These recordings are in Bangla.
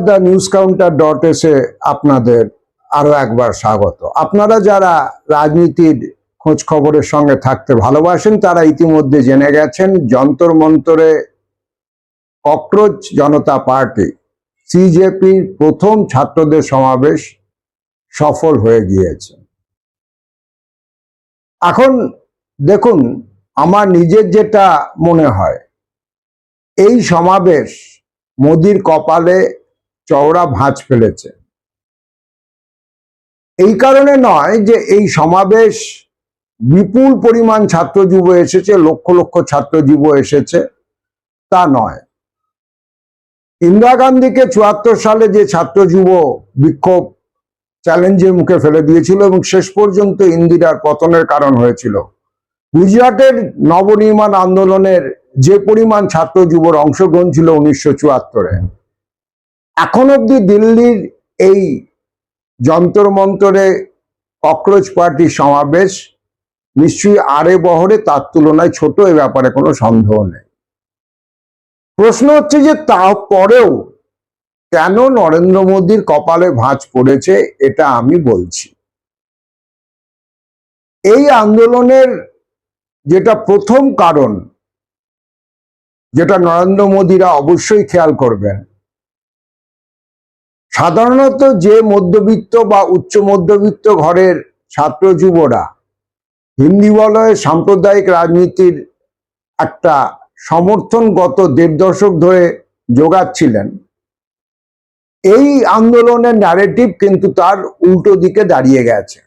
দ্য নিউজ কাউন্টার .এ আপনাদের আরো একবার স্বাগত। আপনারা যারা রাজনীতির খোঁজ খবরের সঙ্গে থাকতে ভালোবাসেন তারা ইতিমধ্যে জেনে গেছেন যন্তর মন্তরে ককরোচ জনতা পার্টি সিজেপির প্রথম ছাত্রদের সমাবেশ সফল হয়ে গিয়েছে। এখন দেখুন, আমার নিজের যেটা মনে হয়, এই সমাবেশ মোদির কপালে চওড়া ভাঁজ ফেলেছে। এই কারণে নয় যে এই সমাবেশ বিপুল পরিমাণ ছাত্র যুব এসেছে, লক্ষ লক্ষ ছাত্র যুব এসেছে, তা নয়। ইন্দিরা গান্ধীকে ৭৪ সালে যে ছাত্র যুব বিক্ষোভ চ্যালেঞ্জের মুখে ফেলে দিয়েছিল এবং শেষ পর্যন্ত ইন্দিরার পতনের কারণ হয়েছিল, গুজরাটের নবনির্মাণ আন্দোলনের যে পরিমাণ ছাত্র যুবর অংশগ্রহণ ছিল ১৯৭৪-এ, এখন অব্দি দিল্লির এই যন্তর মন্তরে ককরোচ পার্টির সমাবেশ নিশ্চয়ই আড়ে বহরে তার তুলনায় ছোট, এ ব্যাপারে কোনো সন্দেহ নেই। প্রশ্ন হচ্ছে যে তারপরেও কেন নরেন্দ্র মোদীর কপালে ভাঁজ পড়েছে, এটা আমি বলছি। এই আন্দোলনের যেটা প্রথম কারণ, যেটা নরেন্দ্র মোদীরা অবশ্যই খেয়াল করবেন, সাধারণত যে মধ্যবিত্ত বা উচ্চ মধ্যবিত্ত ঘরের ছাত্র যুবরা হিন্দি বলয়ে সাম্প্রদায়িক রাজনীতির একটা সমর্থন গত ১.৫ দশক ধরে জোগাচ্ছিলেন, এই আন্দোলনের ন্যারেটিভ কিন্তু তার উল্টো দিকে দাঁড়িয়ে গেছে।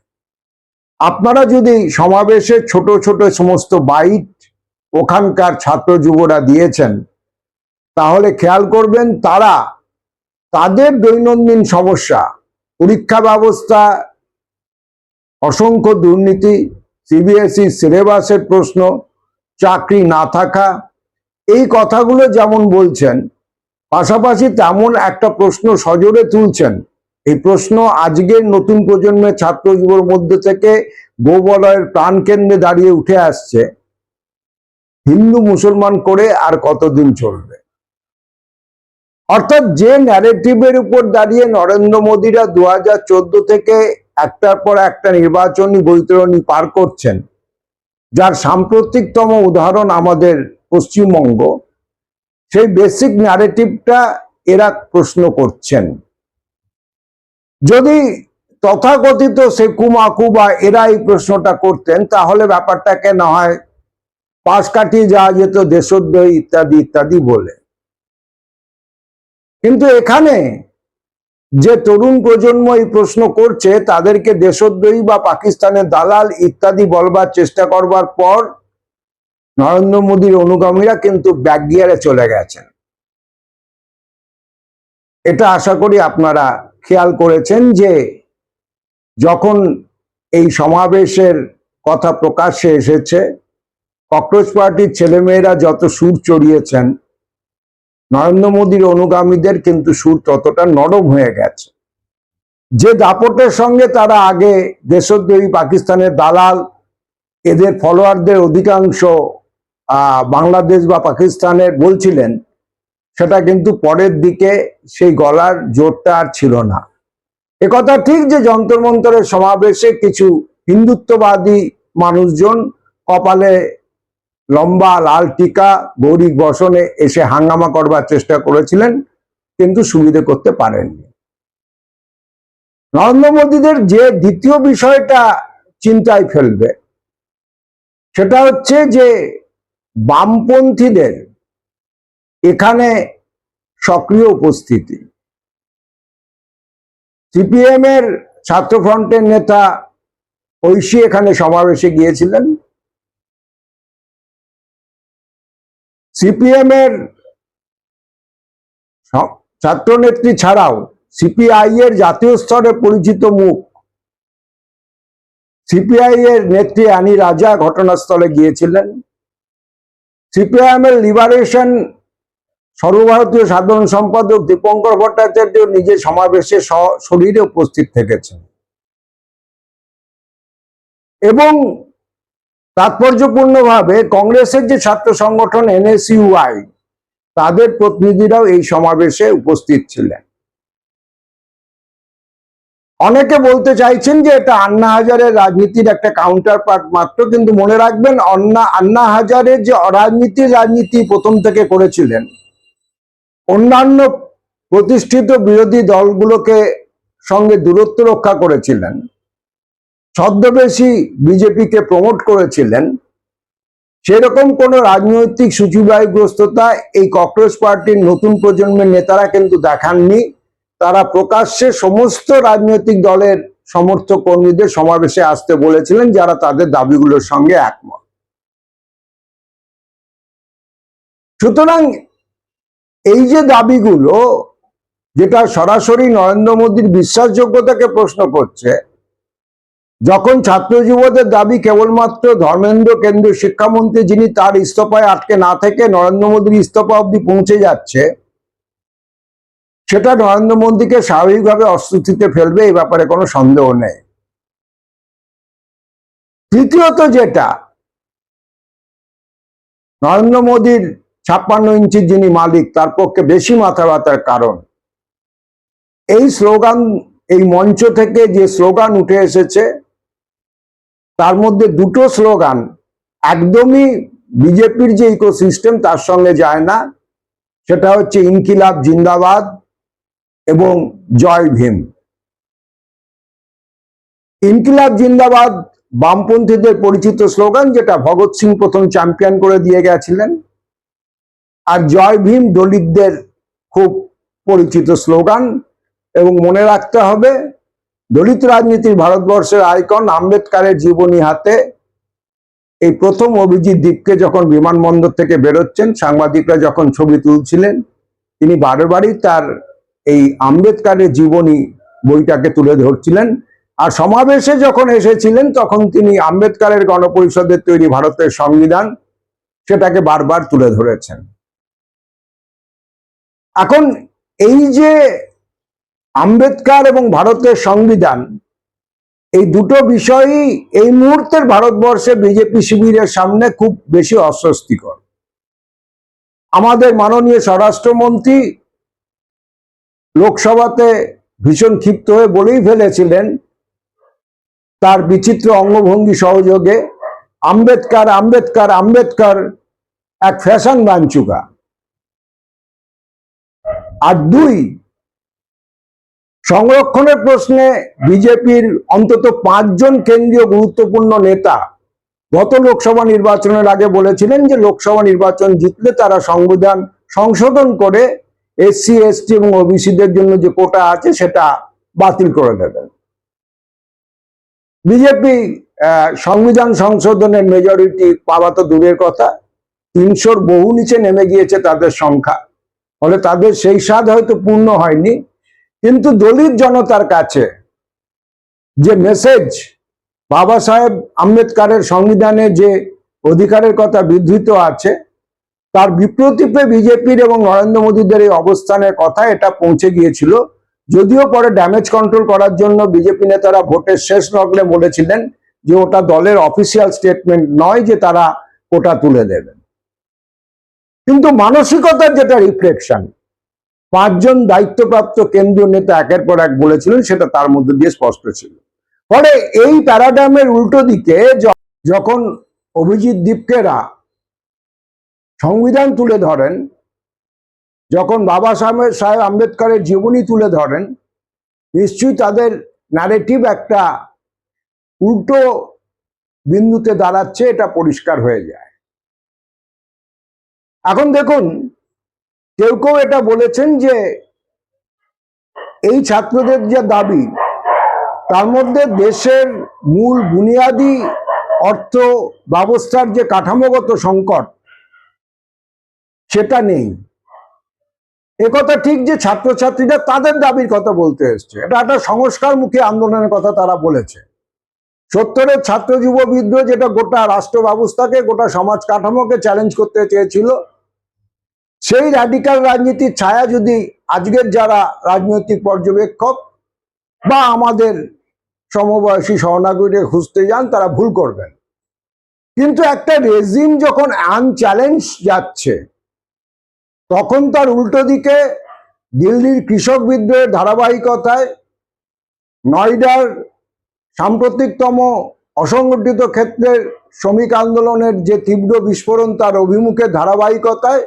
আপনারা যদি সমাবেশের ছোট ছোট সমস্ত বাইট ওখানকার ছাত্র যুবরা দিয়েছেন, তাহলে খেয়াল করবেন তারা তাদের দৈনন্দিন সমস্যা, পরীক্ষা ব্যবস্থা, অসংখ্য দুর্নীতি, সিবিএসই সিলেবাসের প্রশ্ন, চাকরি না থাকা, এই কথাগুলো যেমন বলছেন, পাশাপাশি তেমন একটা প্রশ্ন সজোরে তুলছেন। এই প্রশ্ন আজকের নতুন প্রজন্মের ছাত্র যুবর মধ্যে থেকে গোবলয়ের প্রাণকেন্দ্রে দাঁড়িয়ে উঠে আসছে, হিন্দু মুসলমান করে আর কতদিন চলবে? অর্থাৎ যে ন্যারেটিভের উপর দাঁড়িয়ে নরেন্দ্র মোদীরা ২০১৪ থেকে একটার পর একটা নির্বাচনী বৈতরণী পার করছেন, যার সাম্প্রতিকতম উদাহরণ আমাদের পশ্চিমবঙ্গ, সেই বেসিক ন্যারেটিভটা এরা প্রশ্ন করছেন। যদি তথাকথিত সেকু মাকু বা এরা এই প্রশ্নটা করতেন, তাহলে ব্যাপারটাকে না হয় পাশ কাটিয়ে যাওয়া যেত দেশদ্রোহী ইত্যাদি ইত্যাদি বলে। কিন্তু এখানে যে তরুণ প্রজন্ম এই প্রশ্ন করছে, তাদেরকে দেশদ্রোহী বা পাকিস্তানের দালাল ইত্যাদি বলবার চেষ্টা করবার পর নরেন্দ্র মোদীর অনুগামীরা কিন্তু ব্যাক গিয়ারে চলে গেছেন। এটা আশা করি আপনারা খেয়াল করেছেন যে যখন এই সমাবেশের কথা প্রকাশ্যে এসেছে, ককরোচ পার্টির ছেলেমেয়েরা যত সুর চড়িয়েছেন, নরেন্দ্র মোদীর অনুগামীদের কিন্তু সুর ততটা নরম হয়ে গেছে। যে দাপটের সঙ্গে তারা আগে দেশদ্রোহী পাকিস্তানের দালাল এদের ফলোয়ারদের অধিকাংশ বাংলাদেশ বা পাকিস্তানের বলছিলেন, সেটা কিন্তু পরের দিকে সেই গলার জোরটা আর ছিল না। একথা ঠিক যে যন্তর মন্তরের সমাবেশে কিছু হিন্দুত্ববাদী মানুষজন কপালে লম্বা লাল টিকা গৌরী বসনে এসে হাঙ্গামা করবার চেষ্টা করেছিলেন, কিন্তু সুবিধে করতে পারেননি। নরেন্দ্র মোদীদের যে দ্বিতীয় বিষয়টা চিন্তায় ফেলবে, সেটা হচ্ছে যে বামপন্থীদের এখানে সক্রিয় উপস্থিতি। সিপিএম এর ছাত্রফ্রন্টের নেতা ঐশী এখানে সমাবেশে গিয়েছিলেন। সিপিএম এর ছাত্রনেত্রী ছাড়াও সিপিআই এর জাতীয় স্তরে পরিচিত মুখ সিপিআই এর নেত্রী আনি রাজা ঘটনাস্থলে গিয়েছিলেন। সিপিআইএম এর লিবারেশন সর্বভারতীয় সাধারণ সম্পাদক দীপঙ্কর ভট্টাচার্য নিজের সমাবেশে শরীরে উপস্থিত থেকেছেন এবং তাৎপর্যপূর্ণভাবে কংগ্রেসের যে ছাত্র সংগঠন NSUI, তাদের প্রতিনিধিরাও এই সমাবেশে উপস্থিত ছিলেন। অনেকে বলতে চাইছেন যে এটা আন্না হাজারের রাজনীতির একটা কাউন্টার পার্ট মাত্র, কিন্তু মনে রাখবেন আন্না হাজারের যে রাজনীতি প্রথম থেকে করেছিলেন, অন্যান্য প্রতিষ্ঠিত বিরোধী দলগুলোকে সঙ্গে দূরত্ব রক্ষা করেছিলেন, ছদ্মবেশী বিজেপিকে প্রমোট করেছিলেন, সেরকম কোন রাজনৈতিক সূচিবায়ুগ্রস্ততা এই ককরোচ পার্টির নতুন প্রজন্মের নেতারা কিন্তু দেখাননি। তারা প্রকাশ্যে সমস্ত রাজনৈতিক দলের সমর্থক কর্মীদের সমাবেশে আসতে বলেছিলেন যারা তাদের দাবিগুলোর সঙ্গে একমত। সুতরাং এই যে দাবিগুলো, যেটা সরাসরি নরেন্দ্র মোদীর বিশ্বাসযোগ্যতাকে প্রশ্ন করছে, যখন ছাত্র যুবদের দাবি কেবলমাত্র ধর্মেন্দ্র কেন্দ্রীয় শিক্ষামন্ত্রী, যিনি তার ইস্তফায় আটকে না থেকে নরেন্দ্র মোদীর ইস্তফা অব্দি পৌঁছে যাচ্ছে, সেটা নরেন্দ্র মোদীকে স্বাভাবিকভাবে অস্বস্তিতে ফেলবে, এই ব্যাপারে কোনো সন্দেহ নেই। তৃতীয়ত, যেটা নরেন্দ্র মোদীর 56 ইঞ্চির যিনি মালিক, তার পক্ষে বেশি মাথা ব্যথার কারণ, এই স্লোগান, এই মঞ্চ থেকে যে স্লোগান উঠে এসেছে, তার মধ্যে দুটো স্লোগান একদমই বিজেপির যে ইকোসিস্টেম তার সঙ্গে যায় না। সেটা হচ্ছে ইনকিলাব জিন্দাবাদ এবং জয় ভীম। ইনকিলাব জিন্দাবাদ বামপন্থীদের পরিচিত স্লোগান, যেটা ভগৎ সিং প্রথম চ্যাম্পিয়ন করে দিয়ে গেছিলেন, আর জয় ভীম দলিতদের খুব পরিচিত স্লোগান। এবং মনে রাখতে হবে, দলিত রাজনীতির ভারতবর্ষের আইকন আম্বেদকরের জীবনী হাতে এই প্রথম অভিজিৎ দীপকে যখন বিমানবন্দর থেকে বেরোচ্ছেন, সাংবাদিকরা যখন ছবি তুলছিলেন, তিনি বারবারই তার এই আম্বেদকরের জীবনী বইটাকে তুলে ধরছিলেন। আর সমাবেশে যখন এসেছিলেন তখন তিনি আম্বেদকরের গণপরিষদের তৈরি ভারতের সংবিধান, সেটাকে বারবার তুলে ধরেছেন। এখন এই যে আম্বেদকর এবং ভারতের সংবিধান, এই দুটো বিষয়ই এই মুহূর্তের ভারতবর্ষে বিজেপি শিবিরের সামনে খুব বেশি অস্বস্তিকর। আমাদের মাননীয় স্বরাষ্ট্রমন্ত্রী লোকসভাতে ভীষণ ক্ষিপ্ত হয়ে বলেই ফেলেছিলেন তার বিচিত্র অঙ্গভঙ্গি সহযোগে, আম্বেদকর আম্বেদকর আম্বেদকর এক ফ্যাশন বাঞ্চুকা। আর দুই, সংরক্ষণের প্রশ্নে বিজেপির অন্তত 5 জন কেন্দ্রীয় গুরুত্বপূর্ণ নেতা গত লোকসভা নির্বাচনের আগে বলেছিলেন যে লোকসভা নির্বাচন জিতলে তারা সংবিধান সংশোধন করে এসসি এসটি এবং ওবিসিদের জন্য যে কোটা আছে সেটা বাতিল করে দেবেন। বিজেপি সংবিধান সংশোধনের মেজরিটি পাওয়া তো দূরের কথা, 300-র বহু নিচে নেমে গিয়েছে তাদের সংখ্যা, ফলে তাদের সেই স্বাদ হয়তো পূর্ণ হয়নি। কিন্তু দলিত জনতার কাছে যে মেসেজ বাবা সাহেব আম্বেদকরের সংবিধানে যে অধিকারের কথা বিধৃত আছে, তার বিপ্রতীপে বিজেপির এবং নরেন্দ্র মোদীদের এই অবস্থানের কথা এটা পৌঁছে গিয়েছিল। যদিও পরে ড্যামেজ কন্ট্রোল করার জন্য বিজেপি নেতারা ভোটের শেষ লগ্নে বলেছিলেন যে ওটা দলের অফিসিয়াল স্টেটমেন্ট নয় যে তারা কোটা তুলে দেবেন, কিন্তু মানসিকতার যেটা রিফ্লেকশন 5 জন দায়িত্বপ্রাপ্ত কেন্দ্রীয় নেতা একের পর এক বলেছিলেন, সেটা তার মধ্যে দিয়ে স্পষ্ট ছিল। ফলে এই প্যারাডাইমের উল্টো দিকে যখন অভিজিৎ দীপকেরা সংবিধান তুলে ধরেন, যখন বাবা সাহেব আম্বেদকরের জীবনী তুলে ধরেন, নিশ্চয়ই তাদের ন্যারেটিভ একটা উল্টো বিন্দুতে দাঁড়াচ্ছে, এটা পরিষ্কার হয়ে যায়। এখন দেখুন, কেউ কেউ এটা বলেছেন যে এই ছাত্রদের যে দাবি, তার মধ্যে দেশের মূল বুনিয়াদী অর্থ ব্যবস্থার যে কাঠামোগত সংকট সেটা নেই। একথা ঠিক যে ছাত্রছাত্রীরা তাদের দাবির কথা বলতে এসছে, এটা একটা সংস্কারমুখী আন্দোলনের কথা তারা বলেছে। 70-এর ছাত্র যুব বিদ্রোহ যেটা গোটা রাষ্ট্র ব্যবস্থাকে, গোটা সমাজ কাঠামোকে চ্যালেঞ্জ করতে চেয়েছিল, সেই র্যাডিক্যাল রাজনীতির ছায়া যদি আজকের যারা রাজনৈতিক পর্যবেক্ষক বা আমাদের সমবয়সী সহনাগরিক খুঁজতে যান, তারা ভুল করবেন। কিন্তু একটা রেজিম যখন আনচ্যালেঞ্জ যাচ্ছে, তখন তার উল্টো দিকে দিল্লির কৃষক বিদ্রোহের ধারাবাহিকতায় নয়ডার সাম্প্রতিকতম অসংগঠিত ক্ষেত্রের শ্রমিক আন্দোলনের যে তীব্র বিস্ফোরণ তার অভিমুখে ধারাবাহিকতায়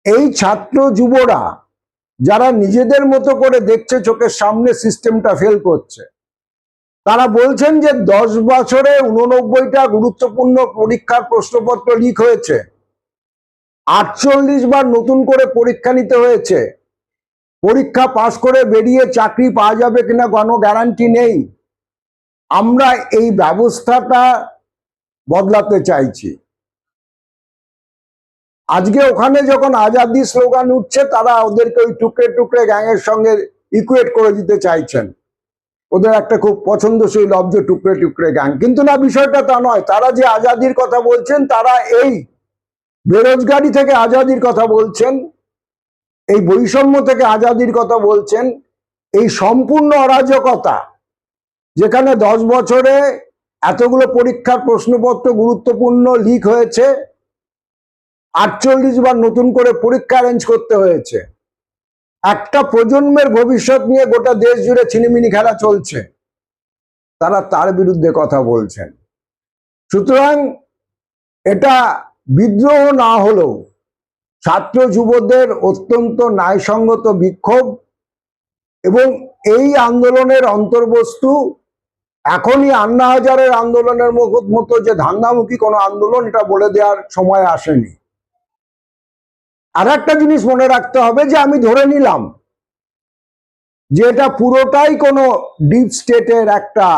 এই ছাত্র যুবরা যারা নিজেদের মতো করে দেখছে চোখের সামনে সিস্টেমটা ফেল করছে, তারা বলছেন যে 10 বছরে 89টা গুরুত্বপূর্ণ পরীক্ষার প্রশ্নপত্র লিক হয়েছে, 48 বার নতুন করে পরীক্ষা নিতে হয়েছে, পরীক্ষা পাশ করে বেরিয়ে চাকরি পাওয়া যাবে কিনা কোনো গ্যারান্টি নেই। আমরা এই ব্যবস্থাটা বদলাতে চাইছি। আজকে ওখানে যখন আজাদি স্লোগান উঠছে, তারা ওদেরকে ওই টুকরে টুকরে গ্যাংয়ের সঙ্গে ইকুয়েট করে দিতে চাইছেন। ওদের একটা খুব পছন্দসই লব্ধ টুকরে টুকরে গ্যাং, কিন্তু না, বিষয়টা তা নয়। তারা যে আজাদির কথা বলছেন, তারা এই বেরোজগারি থেকে আজাদির কথা বলছেন, এই বৈষম্য থেকে আজাদির কথা বলছেন। এই সম্পূর্ণ অরাজকতা, যেখানে 10 বছরে এতগুলো পরীক্ষার প্রশ্নপত্র গুরুত্বপূর্ণ লিক হয়েছে, 48 বার নতুন করে পরীক্ষা অ্যারেঞ্জ করতে হয়েছে, একটা প্রজন্মের ভবিষ্যৎ নিয়ে গোটা দেশ জুড়ে ছিনিমিনি খেলা চলছে, তারা তার বিরুদ্ধে কথা বলছেন। সুতরাং এটা বিদ্রোহ না হলেও ছাত্র যুবদের অত্যন্ত ন্যায়সঙ্গত বিক্ষোভ, এবং এই আন্দোলনের অন্তর্বস্তু এখনই আন্না হাজারের আন্দোলনের মতো যে ধান্দামুখী কোনো আন্দোলন, এটা বলে দেওয়ার সময় আসেনি। আর একটা জিনিস মনে রাখতে হবে, যে আমি ধরে নিলাম যে এটা পুরোটাই কোনো ডিপ স্টেটের একটা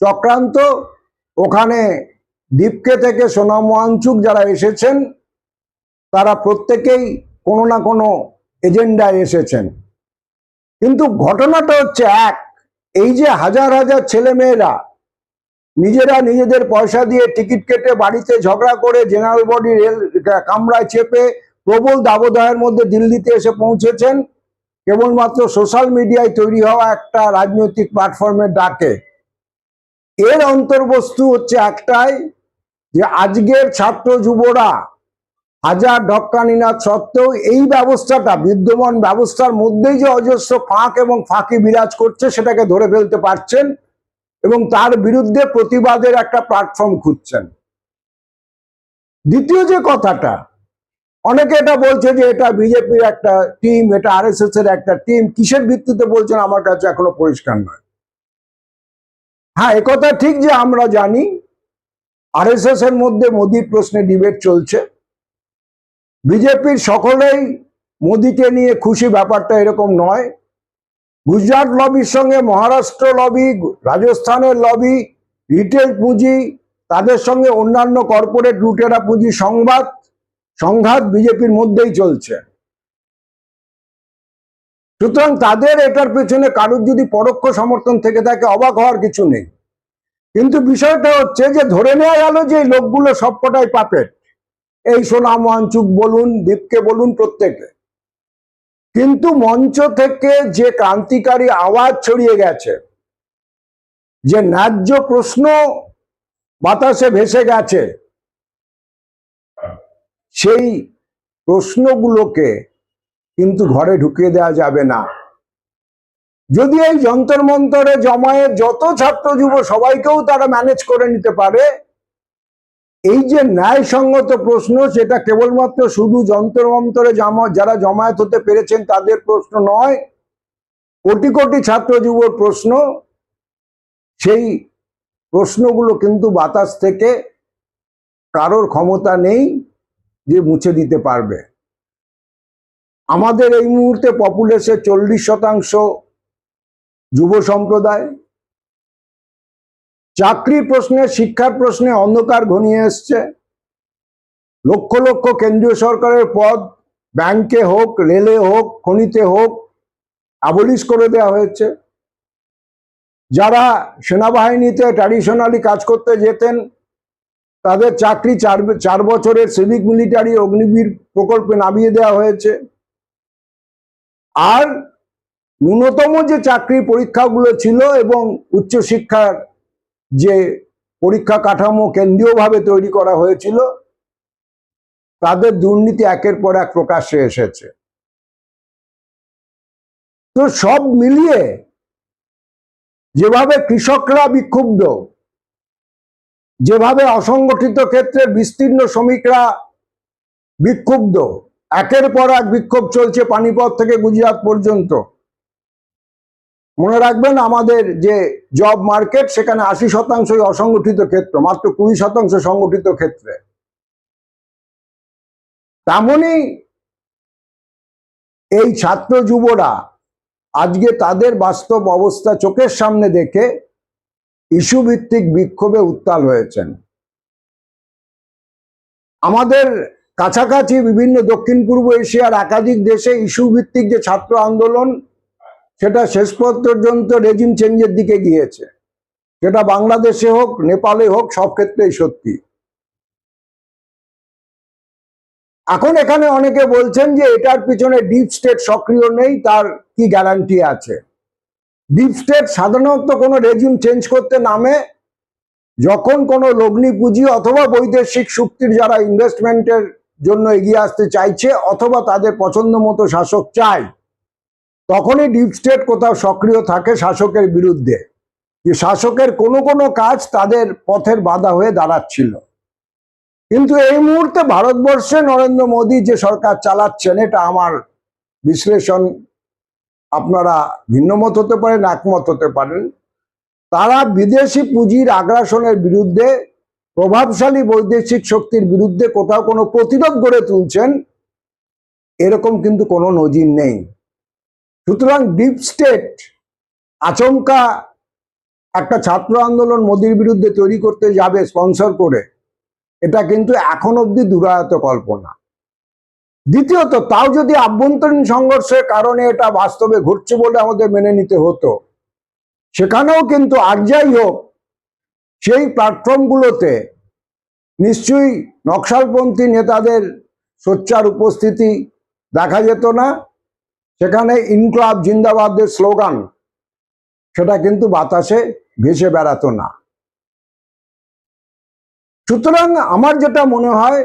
চক্রান্ত। ওখানে ডিপকে থেকে সোনাম ওয়াংচুক যারা এসেছেন, তারা প্রত্যেকেই কোনো না কোনো এজেন্ডায় এসেছেন। কিন্তু ঘটনাটা হচ্ছে এক, এই যে হাজার হাজার ছেলে মেয়েরা নিজেরা নিজেদের পয়সা দিয়ে টিকিট কেটে বাড়িতে ঝগড়া করে জেনারেল বডি রেল কামরায় চেপে প্রবল দাবদাহের মধ্যে দিল্লিতে এসে পৌঁছেছেন, কেবলমাত্র সোশ্যাল মিডিয়ায় তৈরি হওয়া একটা রাজনৈতিক প্ল্যাটফর্মের ডাকে। এর অন্তর্বস্তু হচ্ছে একটাই, যে আজকের ছাত্র যুবরা হাজার ঢক্কানিনাদ সত্ত্বেও এই ব্যবস্থাটা, বিদ্যমান ব্যবস্থার মধ্যেই যে অজস্র ফাঁক এবং ফাঁকি বিরাজ করছে, সেটাকে ধরে ফেলতে পারছেন এবং তার বিরুদ্ধে প্রতিবাদের একটা প্ল্যাটফর্ম খুঁজছেন। দ্বিতীয় যে কথাটা, অনেকে এটা বলছে যে এটা বিজেপির একটা টিম, এটা আরএসএস এর একটা টিম। কিসের ভিত্তিতে বলছেন আমার কাছে এখনো পরিষ্কার নয়। হ্যাঁ, একথা ঠিক যে আমরা জানি আরএসএস এর মধ্যে মোদির প্রশ্নে ডিবেট চলছে। বিজেপির সকলেই মোদিকে নিয়ে খুশি, ব্যাপারটা এরকম নয়। গুজরাট লবির সঙ্গে মহারাষ্ট্র লবি, রাজস্থানের লবি, রিটেল পুঁজি, তাদের সঙ্গে অন্যান্য কর্পোরেট লুটেরা পুঁজি সংঘাত বিজেপির মধ্যেই চলছে। সুতরাং তাদের এটার পেছনে কারোর যদি পরোক্ষ সমর্থন থেকে থাকে, অবাক হওয়ার কিছু নেই। কিন্তু বিষয়টা হচ্ছে যে ধরে নেওয়া গেল যে এই লোকগুলো সবকটাই পাপেট, এই সোনাম ওয়াংচুক বলুন, দীপকে বলুন, প্রত্যেকে। কিন্তু মঞ্চ থেকে যে ক্রান্তিকারী আওয়াজ ছড়িয়ে গেছে, যে ন্যায্য প্রশ্ন বাতাসে ভেসে গেছে, সেই প্রশ্নগুলোকে কিন্তু ঘরে ঢুকিয়ে দেওয়া যাবে না। যদি এই যন্তর মন্তরে জমায়েত যত ছাত্র যুব সবাইকেও তারা ম্যানেজ করে নিতে পারে, এই যে ন্যায়সঙ্গত প্রশ্ন, সেটা কেবলমাত্র শুধু যন্তর মন্তরে যারা জমায়েত হতে পেরেছেন তাদের প্রশ্ন নয়, কোটি কোটি ছাত্র যুবর প্রশ্ন। সেই প্রশ্নগুলো কিন্তু বাতাস থেকে কারোর ক্ষমতা নেই যে মুছে দিতে পারবে। আমাদের এই মুহূর্তে পপুলেশনের 40% যুব সম্প্রদায়। চাকরির প্রশ্নে, শিক্ষার প্রশ্নে অন্ধকার ঘনিয়ে এসছে। লক্ষ লক্ষ কেন্দ্রীয় সরকারের পদ, ব্যাংকে হোক, রেলে হোক, খনিতে হোক, অ্যাবলিশ করে দেওয়া হয়েছে। যারা সেনাবাহিনীতে ট্র্যাডিশনালি কাজ করতে যেতেন, তাদের চাকরি 4 বছরের সিভিক মিলিটারি অগ্নিবীর প্রকল্পে নামিয়ে দেওয়া হয়েছে। আর ন্যূনতম যে চাকরির পরীক্ষাগুলো ছিল এবং উচ্চশিক্ষার যে পরীক্ষা কাঠামো কেন্দ্রীয়ভাবে তৈরি করা হয়েছিল, তাদের দুর্নীতি একের পর এক প্রকাশ্যে এসেছে। তো সব মিলিয়ে যেভাবে কৃষকরা বিক্ষুব্ধ, যেভাবে অসংগঠিত ক্ষেত্রের বিস্তীর্ণ শ্রমিকরা বিক্ষুব্ধ, একের পর এক বিক্ষোভ চলছে পানিপথ থেকে গুজরাট পর্যন্ত। মনে রাখবেন আমাদের যে জব মার্কেট সেখানে 80% অসংগঠিত ক্ষেত্র, মাত্র 20% সংগঠিত ক্ষেত্রে। তেমনই এই ছাত্র যুবরা আজকে তাদের বাস্তব অবস্থা চোখের সামনে দেখে ইস্যু ভিত্তিক বিক্ষোভে উত্তাল হয়েছেন। আমাদের কাছাকাছি বিভিন্ন দক্ষিণ পূর্ব এশিয়ার একাধিক দেশে ইস্যু ভিত্তিক যে ছাত্র আন্দোলন সেটা শেষ পর্যন্ত রেজিম চেঞ্জের দিকে গিয়েছে। সেটা বাংলাদেশে হোক, নেপালে হোক, সব ক্ষেত্রেই সত্যি। এখন এখানে অনেকে বলছেন যে এটার পিছনে ডিপ স্টেট সক্রিয় নেই, তার কি গ্যারান্টি আছে? ডিপ স্টেট সাধারণত কোনো রেজিম চেঞ্জ করতে নামে যখন কোনো লগ্নি পুঁজি অথবা বৈদেশিক শক্তির যারা ইনভেস্টমেন্টের জন্য এগিয়ে আসতে চাইছে অথবা তাদের পছন্দ মতো শাসক চায়, তখনই ডিপ স্টেট কোথাও সক্রিয় থাকে শাসকের বিরুদ্ধে, যে শাসকের কোনো কোনো কাজ তাদের পথের বাধা হয়ে দাঁড়াচ্ছিল। কিন্তু এই মুহূর্তে ভারতবর্ষে নরেন্দ্র মোদী যে সরকার চালাচ্ছেন, এটা আমার বিশ্লেষণ, আপনারা ভিন্নমত হতে পারেন, একমত হতে পারেন, তারা বিদেশি পুঁজির আগ্রাসনের বিরুদ্ধে, প্রভাবশালী বৈদেশিক শক্তির বিরুদ্ধে কোথাও কোনো প্রতিরোধ গড়ে তুলছেন, এরকম কিন্তু কোনো নজির নেই। সুতরাং ডিপ স্টেট আচমকা একটা ছাত্র আন্দোলন মোদির বিরুদ্ধে তৈরি করতে যাবে স্পন্সর করে, এটা কিন্তু এখন অবধি দুরায়ত কল্পনা। দ্বিতীয়ত, তাও যদি আভ্যন্তরীণ সংঘর্ষের কারণে এটা বাস্তবে ঘটছে বলে আমাদের মেনে নিতে হতো, সেখানেও কিন্তু আর যাই হোক সেই প্ল্যাটফর্মগুলোতে নিশ্চয়ই নকশালপন্থী নেতাদের সোচ্চার উপস্থিতি দেখা যেত না। সেখানে ইনকলাব জিন্দাবাদের স্লোগান সেটা কিন্তু বাতাসে ভেসে বেড়াতো না। সুতরাং আমার যেটা মনে হয়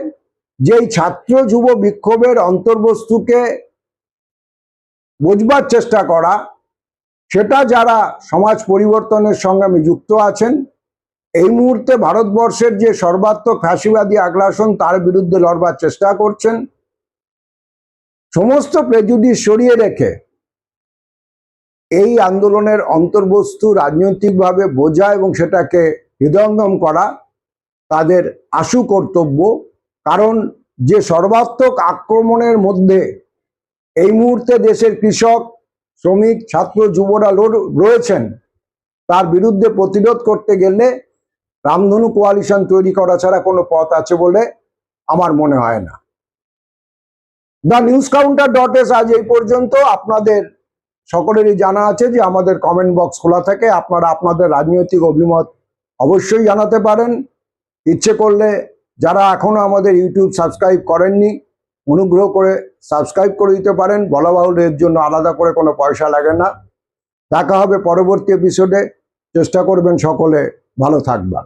যে এই ছাত্র যুব বিক্ষোভের অন্তর্বস্তুকে বোঝবার চেষ্টা করা, সেটা যারা সমাজ পরিবর্তনের সংগ্রামে যুক্ত আছেন, এই মুহূর্তে ভারতবর্ষের যে সর্বাত্মক ফ্যাসিবাদী আগ্রাসন তার বিরুদ্ধে লড়বার চেষ্টা করছেন, সমস্ত প্রেজুডিস সরিয়ে রেখে এই আন্দোলনের অন্তর্বস্তু রাজনৈতিকভাবে বোঝা এবং সেটাকে হৃদয়ঙ্গম করা তাদের আশু কর্তব্য। কারণ যে সর্বাত্মক আক্রমণের মধ্যে এই মুহূর্তে দেশের কৃষক, শ্রমিক, ছাত্র, যুবরা রয়েছেন, তার বিরুদ্ধে প্রতিরোধ করতে গেলে রামধনু কোয়ালিশন তৈরি করা ছাড়া কোনো পথ আছে বলে আমার মনে হয় না। TheNewsCounter.s আজ এই পর্যন্ত। আপনাদের সকলেরই জানা আছে যে আমাদের কমেন্ট বক্স খোলা থাকে, আপনারা আপনাদের রাজনৈতিক অভিমত অবশ্যই জানাতে পারেন। ইচ্ছে করলে যারা এখনো আমাদের ইউটিউব সাবস্ক্রাইব করেননি, অনুগ্রহ করে সাবস্ক্রাইব করে দিতে পারেন। বলা বাহুল্য, এর জন্য আলাদা করে কোনো পয়সা লাগে না। দেখা হবে পরবর্তী এপিসোডে। চেষ্টা করবেন সকলে ভালো থাকবেন।